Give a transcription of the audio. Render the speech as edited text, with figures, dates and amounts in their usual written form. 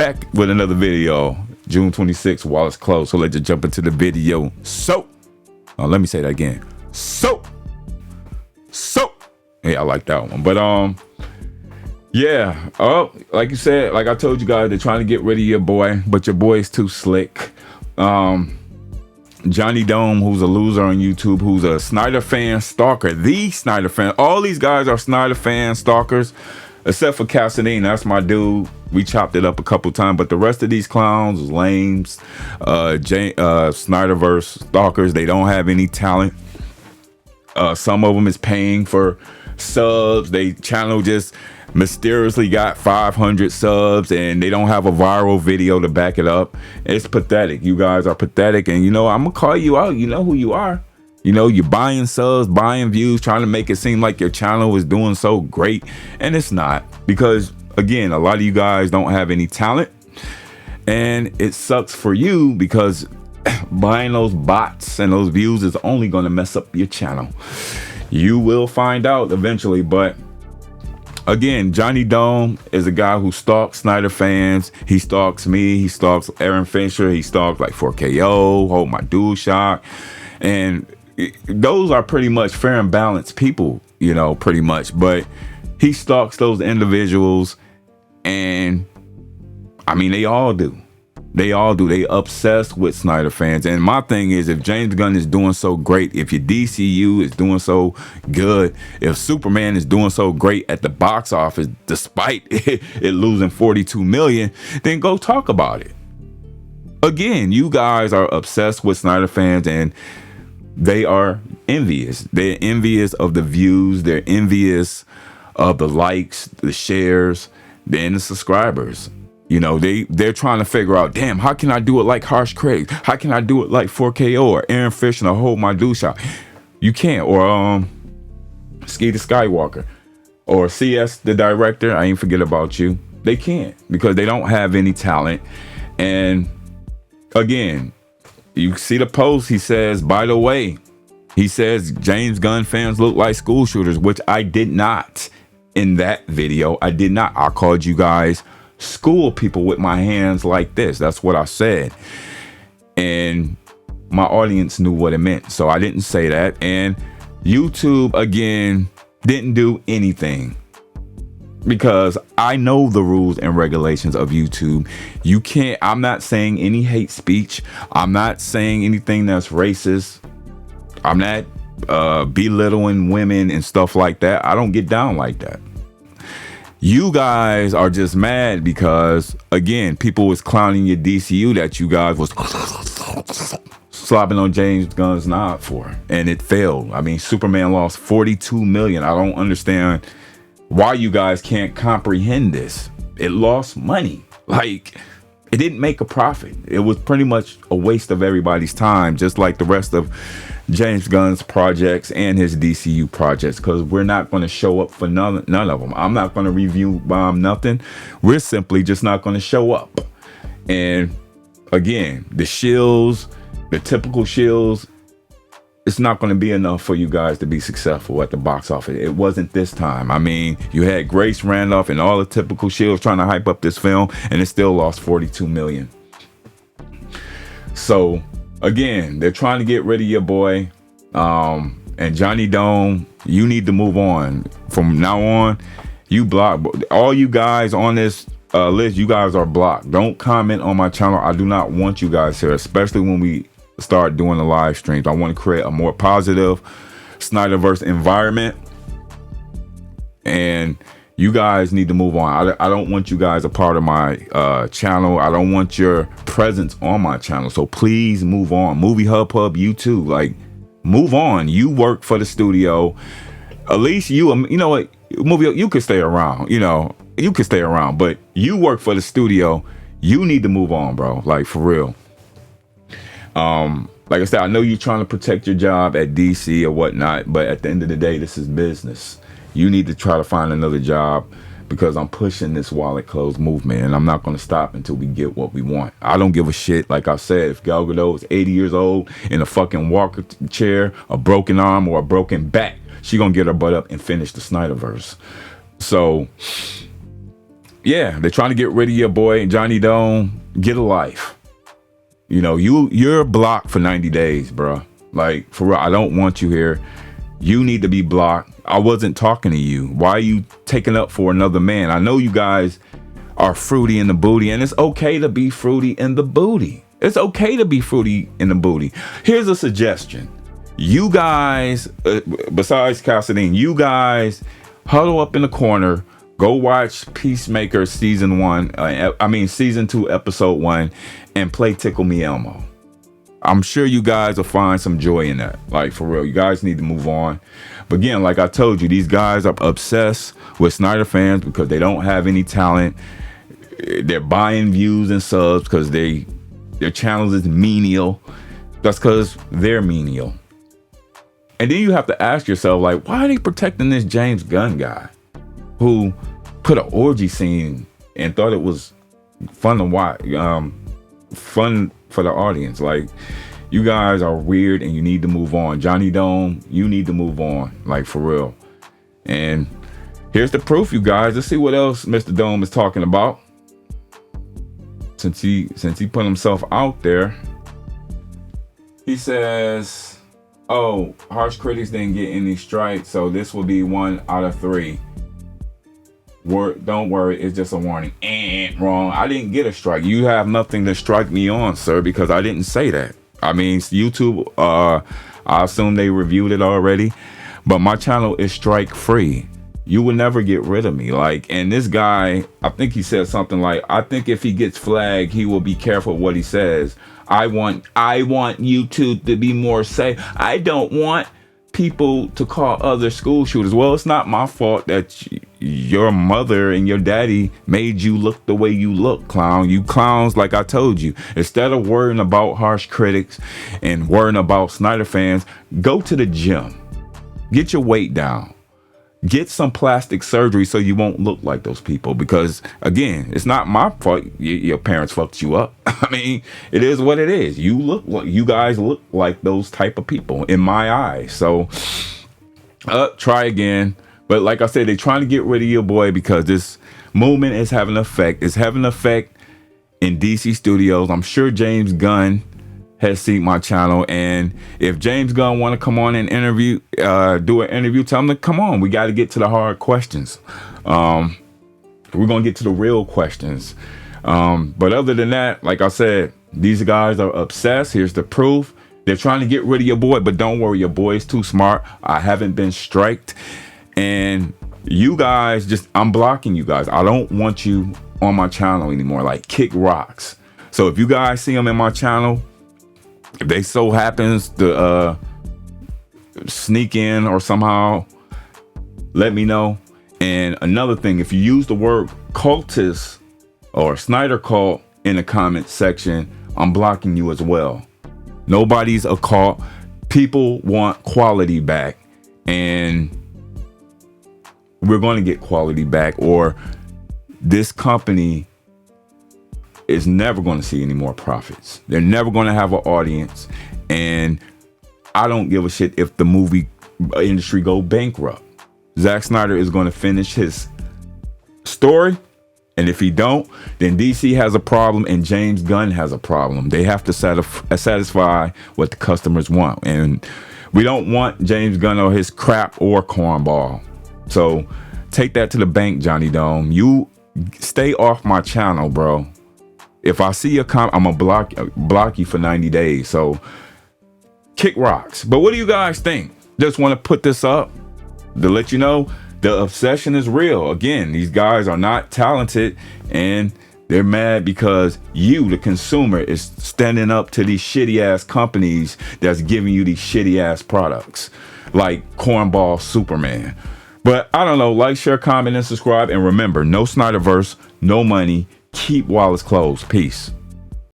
back with another video. June 26th, while it's closed. So let's just jump into the video. Let me say that again. Yeah, I like that one. But yeah. Oh, like you said, like I told you guys, they're trying to get rid of your boy, but your boy is too slick. Johnny Dome, who's a loser on YouTube, who's a Snyder fan stalker, the Snyder fan. All these guys are Snyder fan stalkers, except for Cassidy. That's my dude. We chopped it up a couple times, but the rest of these clowns, lames, Snyderverse stalkers, they don't have any talent. Some of them is paying for subs. They channel just mysteriously got 500 subs and they don't have a viral video to back it up. It's pathetic. You guys are pathetic, and you know, I'm gonna call you out. You know who you are. You know, you're buying subs, buying views, trying to make it seem like your channel is doing so great, and it's not, because again, a lot of you guys don't have any talent, and it sucks for you because buying those bots and those views is only going to mess up your channel. You will find out eventually. But again, Johnny Dome is a guy who stalks Snyder fans. He stalks me. He stalks Aaron Fincher. He stalks like 4KO, Hold My DualShock. And those are pretty much fair and balanced people, you know, pretty much. But he stalks those individuals. And I mean, they all do. They all do. They obsessed with Snyder fans. And my thing is, if James Gunn is doing so great, if your DCU is doing so good, if Superman is doing so great at the box office, despite it losing 42 million, then go talk about it. Again, you guys are obsessed with Snyder fans, and they are envious. They're envious of the views. They're envious of the likes, the shares, and the subscribers. You know, they're trying to figure out, damn, how can I do it like Harsh Craig? How can I do it like 4KO or Aaron Fisher or Hold My DualShock? You can't. Or Skeeter Skywalker or CS, the director. I ain't forget about you. They can't, because they don't have any talent. And again, you see the post. He says, by the way, he says James Gunn fans look like school shooters, which I did not in that video. I did not. I called you guys school people with my hands like this. That's what I said, and my audience knew what it meant, so I didn't say that. And YouTube again didn't do anything, because I know the rules and regulations of YouTube. You can't, I'm not saying any hate speech. I'm not saying anything that's racist. I'm not belittling women and stuff like that. I don't get down like that. You guys are just mad because, again, people was clowning your DCU that you guys was slopping on James Gunn's knob for, and it failed. I mean, Superman lost 42 million. I don't understand why you guys can't comprehend this. It lost money. Like, it didn't make a profit. It was pretty much a waste of everybody's time, just like the rest of James Gunn's projects and his DCU projects, because we're not going to show up for none of them. I'm not going to review bomb nothing. We're simply just not going to show up. And again, the shills, the typical shills, it's not going to be enough for you guys to be successful at the box office. It wasn't this time. I mean, you had Grace Randolph and all the typical shills trying to hype up this film, and it still lost 42 million. So again, they're trying to get rid of your boy. And Johnny Dome, you need to move on. From now on, you block all you guys on this list. You guys are blocked. Don't comment on my channel. I do not want you guys here, especially when we start doing the live streams. I want to create a more positive Snyderverse environment, and you guys need to move on. I don't want you guys a part of my channel. I don't want your presence on my channel. So please move on. Movie Hub, YouTube, like, move on. You work for the studio. At least you know what, movie, you could stay around. You know, you could stay around, but you work for the studio. You need to move on, bro. Like, for real. Like I said, I know you're trying to protect your job at DC or whatnot, but at the end of the day, this is business. You need to try to find another job, because I'm pushing this wallet closed movement, and I'm not going to stop until we get what we want. I don't give a shit. Like I said, if Gal Gadot is 80 years old in a fucking walker chair, a broken arm, or a broken back, she going to get her butt up and finish the Snyderverse. So yeah, they're trying to get rid of your boy Johnny Dome. Get a life. You know, you're blocked for 90 days, bro. Like, for real, I don't want you here. You need to be blocked. I wasn't talking to you. Why are you taking up for another man? I know you guys are fruity in the booty, and it's okay to be fruity in the booty. It's okay to be fruity in the booty. Here's a suggestion. You guys, besides Cassidy, you guys huddle up in the corner. Go watch Peacemaker season 2, episode 1, and play Tickle Me Elmo. I'm sure you guys will find some joy in that. Like, for real, you guys need to move on. But again, like I told you, these guys are obsessed with Snyder fans because they don't have any talent. They're buying views and subs because their channels is menial. That's because they're menial. And then you have to ask yourself, like, why are they protecting this James Gunn guy who put an orgy scene and thought it was fun to watch, fun for the audience? Like, you guys are weird and you need to move on. Johnny Dome, you need to move on, like, for real. And here's the proof, you guys. Let's see what else Mr. Dome is talking about. Since he put himself out there, he says, oh, harsh critics didn't get any strikes, so this will be 1 out of 3. Don't worry, it's just a warning. Wrong. I didn't get a strike. You have nothing to strike me on, sir, because I didn't say that. I mean, YouTube, I assume they reviewed it already, but my channel is strike free. You will never get rid of me. Like, and this guy, I think he said something like, I think if he gets flagged, he will be careful what he says. I want YouTube to be more safe. I don't want people to call other school shooters. Well, it's not my fault that your mother and your daddy made you look the way you look, clown. You clowns, like I told you, instead of worrying about harsh critics and worrying about Snyder fans, go to the gym, get your weight down, get some plastic surgery so you won't look like those people. Because again, it's not my fault your parents fucked you up. I mean, it is what it is. You guys look like those type of people in my eyes. So try again. But like I said, they're trying to get rid of your boy because this movement is having an effect. It's having an effect in DC studios. I'm sure James Gunn has seen my channel, and if James Gunn want to come on and do an interview, tell him to come on. We got to get to the hard questions. We're gonna get to the real questions. But other than that, like I said, these guys are obsessed. Here's the proof. They're trying to get rid of your boy, but don't worry, your boy is too smart. I haven't been striked, and you guys, I'm blocking you guys. I don't want you on my channel anymore. Like, kick rocks. So if you guys see them in my channel, if they so happens to sneak in or somehow, let me know. And another thing, if you use the word cultist or Snyder cult in the comment section, I'm blocking you as well. Nobody's a cult. People want quality back, and we're going to get quality back, or this company is never going to see any more profits. They're never going to have an audience, and I don't give a shit if the movie industry go bankrupt. Zack Snyder is going to finish his story, and if he don't, then DC has a problem and James Gunn has a problem. They have to satisfy what the customers want, and we don't want James Gunn or his crap or cornball. So take that to the bank, Johnny Dome. You stay off my channel, bro. If I see your comment, I'm gonna block you for 90 days. So kick rocks. But what do you guys think? Just want to put this up to let you know the obsession is real. Again, these guys are not talented, and they're mad because you, the consumer, is standing up to these shitty ass companies that's giving you these shitty ass products like Cornball Superman. But I don't know. Like, share, comment, and subscribe. And remember, no Snyderverse, no money. Keep Wallace closed. Peace.